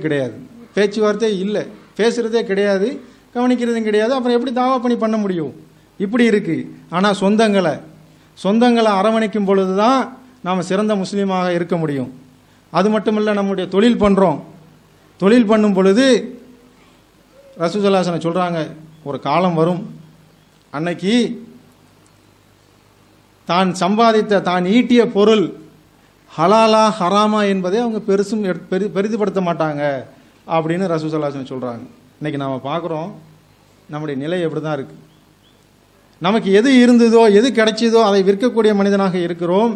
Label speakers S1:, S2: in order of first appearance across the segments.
S1: கிடையாது, பேச்சுவார்த்தை இல்லை, பேசுகிறதே கிடையாது, கவனிக்கிறதும் கிடையாது. அப்புறம் எப்படி தாவா பண்ண முடியும்? இப்படி இருக்குது. ஆனால் சொந்தங்களை அரவணைக்கும் பொழுது தான் நாம் சிறந்த முஸ்லீமாக இருக்க முடியும். அது மட்டுமில்லை, நம்முடைய தொழில் பண்ணுறோம், தொழில் பண்ணும் பொழுது ரசூலுல்லாஹி ஸல்லல்லாஹு அலைஹி வஸல்லம் சொல்கிறாங்க, ஒரு காலம் வரும், அன்னைக்கு தான் சம்பாதித்த தான் ஈட்டிய பொருள் ஹலாலா ஹராமா என்பதை அவங்க பெரிதுபடுத்த மாட்டாங்க அப்படின்னு ரசூலுல்லாஹி ஸல்லல்லாஹு அலைஹி வஸல்லம் சொல்கிறாங்க. இன்றைக்கி நாம் பார்க்குறோம், நம்முடைய நிலை எப்படி தான் இருக்குது. நமக்கு எது இருந்ததோ எது கிடைச்சதோ அதை விற்கக்கூடிய மனிதனாக இருக்கிறோம்.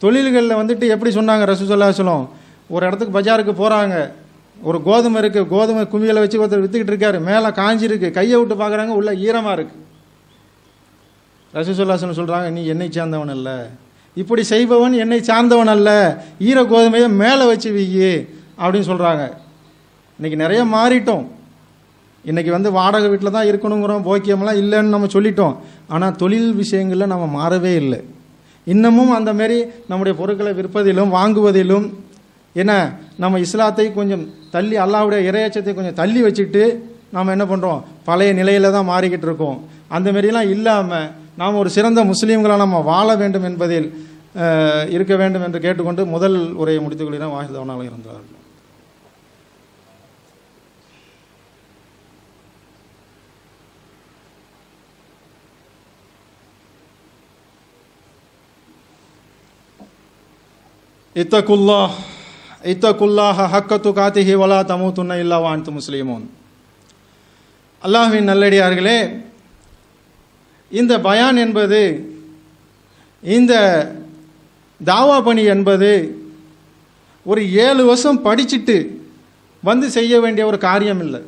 S1: தொழில்களில் வந்துட்டு எப்படி சொன்னாங்க ரசூலுல்லாஹி ஸல்லல்லாஹு அலைஹி வஸல்லம், ஒரு இடத்துக்கு பஜாருக்கு போகிறாங்க, ஒரு கோதுமை இருக்குது, கோதுமை குமியலை வச்சு ஒருத்தர் விற்றுக்கிட்டு இருக்காரு, மேலே காஞ்சிருக்கு, கையை விட்டு பார்க்குறாங்க, உள்ள ஈரமாக இருக்குது. ரசூலுல்லாஹி ஸல்லல்லாஹு அலைஹி வஸல்லம் சொல்கிறாங்க, நீ என்னை சார்ந்தவன் அல்ல, இப்படி செய்பவன் என்னை சார்ந்தவன் அல்ல, ஈர கோதுமையை மேலே வச்சு வீயி அப்படின்னு சொல்கிறாங்க. இன்றைக்கி நிறைய மாறிட்டோம். இன்றைக்கி வாடகை வீட்டில் தான் இருக்கணுங்கிறோம், போக்கியமெல்லாம் இல்லைன்னு நம்ம சொல்லிட்டோம். ஆனால் தொழில் விஷயங்களில் நம்ம மாறவே இல்லை. இன்னமும் அந்த மாரி நம்முடைய பொருட்களை விற்பதிலும் வாங்குவதிலும் என்ன, நம்ம இஸ்லாத்தை கொஞ்சம் தள்ளி, அல்லாஹ்வுடைய இறையச்சத்தை கொஞ்சம் தள்ளி வச்சுட்டு நாம் என்ன பண்ணுறோம், பழைய நிலையில் தான் மாறிக்கிட்டு இருக்கோம். அந்த மாரிலாம் இல்லாமல் நாம் ஒரு சிறந்த முஸ்லீம்களாக நம்ம வாழ வேண்டும் என்பதில் இருக்க வேண்டும் என்று கேட்டுக்கொண்டு முதல் உரையை முடித்துக் கொள்கிறேன். வாஹிதவனாக இருந்தார்கள். இத்தகுல்லாஹ ஹக்க துகாத்திஹி வலா தமூதுன்ன இல்லா வ அன்தும் முஸ்லிமூன். அல்லாஹ்வின் நல்லடியார்களே, இந்த பயான் என்பது, இந்த தாவா பணி என்பது ஒரு 7 வருஷம் படிச்சுட்டு செய்ய வேண்டிய ஒரு காரியம் இல்லை.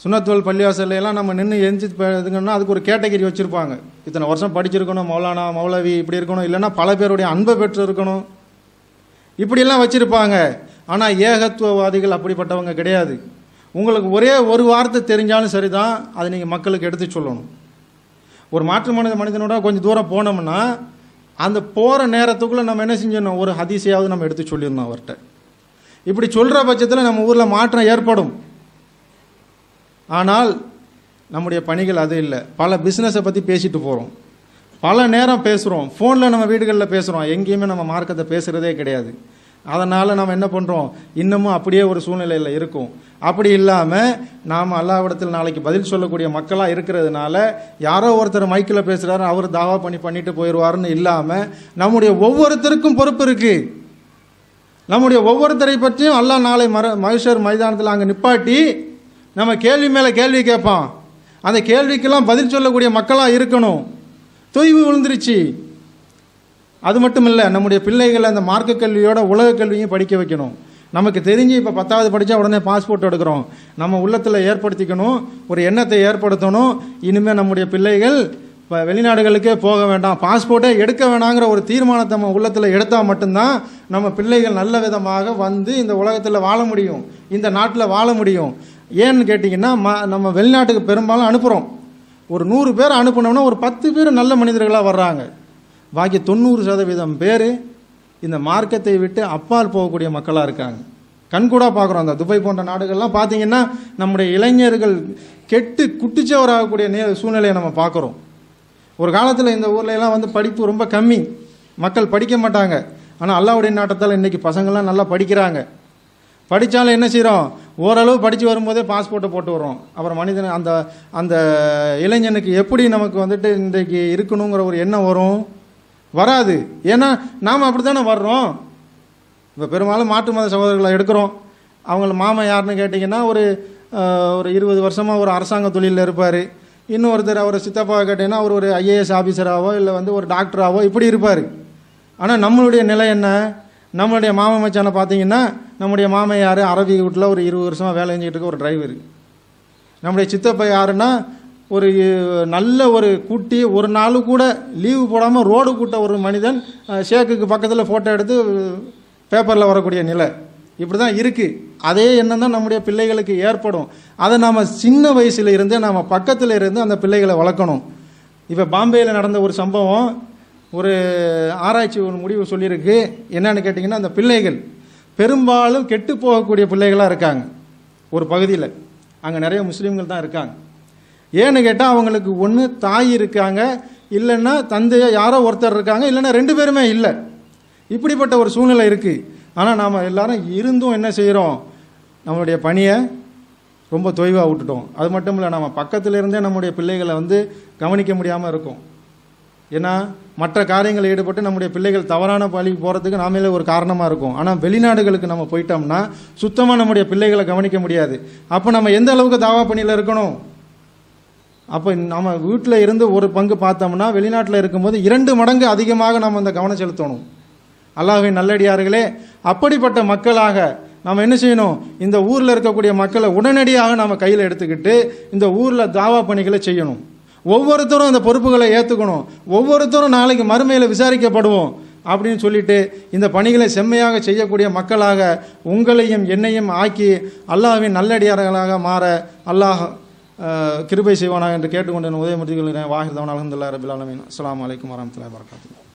S1: சுன்னத்துவல் பள்ளிவாசல்ல எல்லாம் நம்ம நின்று எந்திரிச்சுன்னா அதுக்கு ஒரு கேட்டகரி வச்சுருப்பாங்க. இத்தனை வருஷம் படிச்சிருக்கணும், மௌலானா மௌலவி இப்படி இருக்கணும், இல்லைன்னா பல பேருடைய அன்பை பெற்று இருக்கணும், இப்படியெல்லாம் வச்சுருப்பாங்க. ஆனால் ஏகத்துவவாதிகள் அப்படிப்பட்டவங்க கிடையாது. உங்களுக்கு ஒரே ஒரு வார்த்தை தெரிஞ்சாலும் சரி தான், அதை நீங்கள் மக்களுக்கு எடுத்து சொல்லணும். ஒரு மாற்று மனிதனோட கொஞ்சம் தூரம் போனோம்னா அந்த போகிற நேரத்துக்குள்ளே நம்ம என்ன செஞ்சிடணும், ஒரு ஹதீஸையாவது நம்ம எடுத்து சொல்லிடணும் அவர்கிட்ட. இப்படி சொல்கிற பட்சத்தில் நம்ம ஊரில் மாற்றம் ஏற்படும். ஆனால் நம்முடைய பணிகள் அது இல்லை. பல பிஸ்னஸை பற்றி பேசிட்டு போகிறோம், பல நேரம் பேசுகிறோம், ஃபோனில் நம்ம வீடுகளில் பேசுகிறோம், எங்கேயுமே நம்ம மார்க்கத்தை பேசுகிறதே கிடையாது. அதனால் நம்ம என்ன பண்ணுறோம், இன்னமும் அப்படியே ஒரு சூழ்நிலையில் இருக்கும். அப்படி இல்லாமல் நாம் அல்லாஹ்விடத்தில் நாளைக்கு பதில் சொல்லக்கூடிய மக்களாக இருக்கிறதுனால யாரோ ஒருத்தர் மைக்கில் பேசுகிறாரு, அவர் தாவா பண்ணிட்டு போயிடுவாருன்னு இல்லாமல் நம்முடைய ஒவ்வொருத்தருக்கும் பொறுப்பு இருக்குது. நம்முடைய ஒவ்வொருத்தரை பற்றியும் அல்லாஹ் நாளை மஹ்ஷர் மைதானத்தில் அங்கே நிப்பாட்டி நம்ம கேள்வி மேலே கேள்வி கேட்பான். அந்த கேள்விக்கெல்லாம் பதில் சொல்லக்கூடிய மக்களாக இருக்கணும். தொய்வு விழுந்துருச்சு. அது மட்டும் இல்லை, நம்முடைய பிள்ளைகளை அந்த மார்க்க கல்வியோட உலக கல்வியும் படிக்க வைக்கணும். நமக்கு தெரிஞ்சு இப்போ 10வது படித்தா உடனே பாஸ்போர்ட் எடுக்கிறோம். நம்ம உள்ளத்தில் ஏற்படுத்திக்கணும், ஒரு எண்ணத்தை ஏற்படுத்தணும். இனிமேல் நம்முடைய பிள்ளைகள் இப்போ வெளிநாடுகளுக்கே போக வேண்டாம், பாஸ்போர்ட்டே எடுக்க வேணாங்கிற ஒரு தீர்மானத்தை நம்ம உள்ளத்தில் எடுத்தால் மட்டும்தான் நம்ம பிள்ளைகள் நல்ல விதமாக இந்த உலகத்தில் வாழ முடியும், இந்த நாட்டில் வாழ முடியும். ஏன்னு கேட்டிங்கன்னா, நம்ம வெளிநாட்டுக்கு பெரும்பாலும் அனுப்புகிறோம். ஒரு 100 பேர் அனுப்பினோம்னா ஒரு 10 பேர் நல்ல மனிதர்களாக வர்றாங்க. பாக்கி 90% பேர் இந்த மார்க்கத்தை விட்டு அப்பால் போகக்கூடிய மக்களாக இருக்காங்க. கண்கூடாக பார்க்குறோம். அந்த துபாய் போன்ற நாடுகள்லாம் பார்த்தீங்கன்னா நம்முடைய இளைஞர்கள் கெட்டு குட்டிச்சவராகக்கூடிய சூழ்நிலையை நம்ம பார்க்குறோம். ஒரு காலத்தில் இந்த ஊரில் எல்லாம் படிப்பு ரொம்ப கம்மி, மக்கள் படிக்க மாட்டாங்க. ஆனால் அல்லாஹ்வுடைய நாட்டத்தால் இன்றைக்கி பசங்கள்லாம் நல்லா படிக்கிறாங்க. படித்தாலும் என்ன செய்கிறோம், ஓரளவு படித்து வரும்போதே பாஸ்போர்ட்டை போட்டு வரோம். அப்புறம் மனிதன் அந்த அந்த இளைஞனுக்கு எப்படி நமக்கு இன்றைக்கு இருக்கணுங்கிற ஒரு எண்ணம் வரும்? வராது. ஏன்னா நாம் அப்படி தானே வர்றோம். இப்போ பெரும்பாலும் மாற்று மத சகோதரர்களை எடுக்கிறோம். அவங்கள மாமன் யாருன்னு கேட்டிங்கன்னா ஒரு 20 வருஷமாக ஒரு அரசாங்க தொழிலில் இருப்பார். இன்னொருத்தர் அவர் சித்தப்பாவை கேட்டிங்கன்னா அவர் ஒரு IAS ஆஃபீஸராகவோ இல்லை ஒரு டாக்டராகவோ இப்படி இருப்பார். ஆனால் நம்மளுடைய நிலை என்ன? நம்மளுடைய மாமன் மச்சானை பார்த்தீங்கன்னா, நம்முடைய மாமன் யார், அரபி வீட்டில் ஒரு 20 வருஷமாக வேலை செஞ்சுக்கிட்டு இருக்க ஒரு டிரைவர். நம்முடைய சித்தப்பா யாருன்னா ஒரு நல்ல ஒரு கூட்டி ஒரு நாள் கூட லீவு போடாமல் ரோடு கூட்ட ஒரு மனிதன், ஷேக்குக்கு பக்கத்தில் ஃபோட்டோ எடுத்து பேப்பரில் வரக்கூடிய நிலை. இப்படி தான் இருக்குது. அதே எண்ணம் தான் நம்முடைய பிள்ளைகளுக்கு ஏற்படும். அதை நாம் சின்ன வயசில் இருந்தே நாம் பக்கத்தில் இருந்து அந்த பிள்ளைகளை வளர்க்கணும். இப்போ பாம்பேயில் நடந்த ஒரு சம்பவம், ஒரு ஆராய்ச்சி ஒரு முடிவு சொல்லியிருக்கு. என்னன்னு கேட்டிங்கன்னா, அந்த பிள்ளைகள் பெரும்பாலும் கெட்டு போகக்கூடிய பிள்ளைகளாக இருக்காங்க. ஒரு பகுதியில் அங்கே நிறைய முஸ்லீம்கள் தான் இருக்காங்க. ஏன்னு கேட்டால் அவங்களுக்கு ஒன்று தாய் இருக்காங்க, இல்லைன்னா தந்தையோ யாரோ ஒருத்தர் இருக்காங்க, இல்லைன்னா 2 பேருமே இல்லை. இப்படிப்பட்ட ஒரு சூழ்நிலை இருக்குது. ஆனால் நாம் எல்லாரும் இருந்தும் என்ன செய்கிறோம், நம்மளுடைய பணியை ரொம்ப தொய்வாக விட்டுட்டோம். அது மட்டும் இல்லை, நம்ம பக்கத்தில் இருந்தே நம்முடைய பிள்ளைகளை கவனிக்க முடியாமல் இருக்கும். ஏன்னா மற்ற காரியங்களில் ஈடுபட்டு நம்முடைய பிள்ளைகள் தவறான பள்ளிக்கு போகிறதுக்கு நாமளே ஒரு காரணமாக இருக்கும். ஆனால் வெளிநாடுகளுக்கு நம்ம போயிட்டோம்னா சுத்தமாக நம்முடைய பிள்ளைகளை கவனிக்க முடியாது. அப்போ நம்ம எந்த அளவுக்கு தாவா பணியில் இருக்கணும்? அப்போ நம்ம வீட்டில் இருந்து ஒரு பங்கு பார்த்தோம்னா வெளிநாட்டில் இருக்கும்போது 2 மடங்கு அதிகமாக நம்ம அந்த கவனம் செலுத்தணும். அல்லாஹ்வின் நல்லடியார்களே, அப்படிப்பட்ட மக்களாக நாம் என்ன செய்யணும், இந்த ஊரில் இருக்கக்கூடிய மக்களை உடனடியாக நாம் கையில் எடுத்துக்கிட்டு இந்த ஊரில் தாவா பணிகளை செய்யணும். ஒவ்வொருத்தரும் அந்த பொறுப்புகளை ஏற்றுக்கணும். ஒவ்வொருத்தரும் நாளைக்கு மறுமையில் விசாரிக்கப்படுவோம் அப்படின்னு சொல்லிட்டு இந்த பணிகளை செம்மையாக செய்யக்கூடிய மக்களாக உங்களையும் என்னையும் ஆக்கி அல்லாஹ்வின் நல்லடியார்களாக மாற அல்லாஹ் கிருபை செய்வானாக என்று கேட்டுக்கொண்டு உதயமூர்த்தி கொள்கிறேன். வாஹிர் தவன் அல்ஹம்துலில்லாஹி ரப்பில் ஆலமீன். அஸ்ஸலாமு அலைக்கும் வரஹ்மத்துல்லாஹி வபரகாத்துஹு.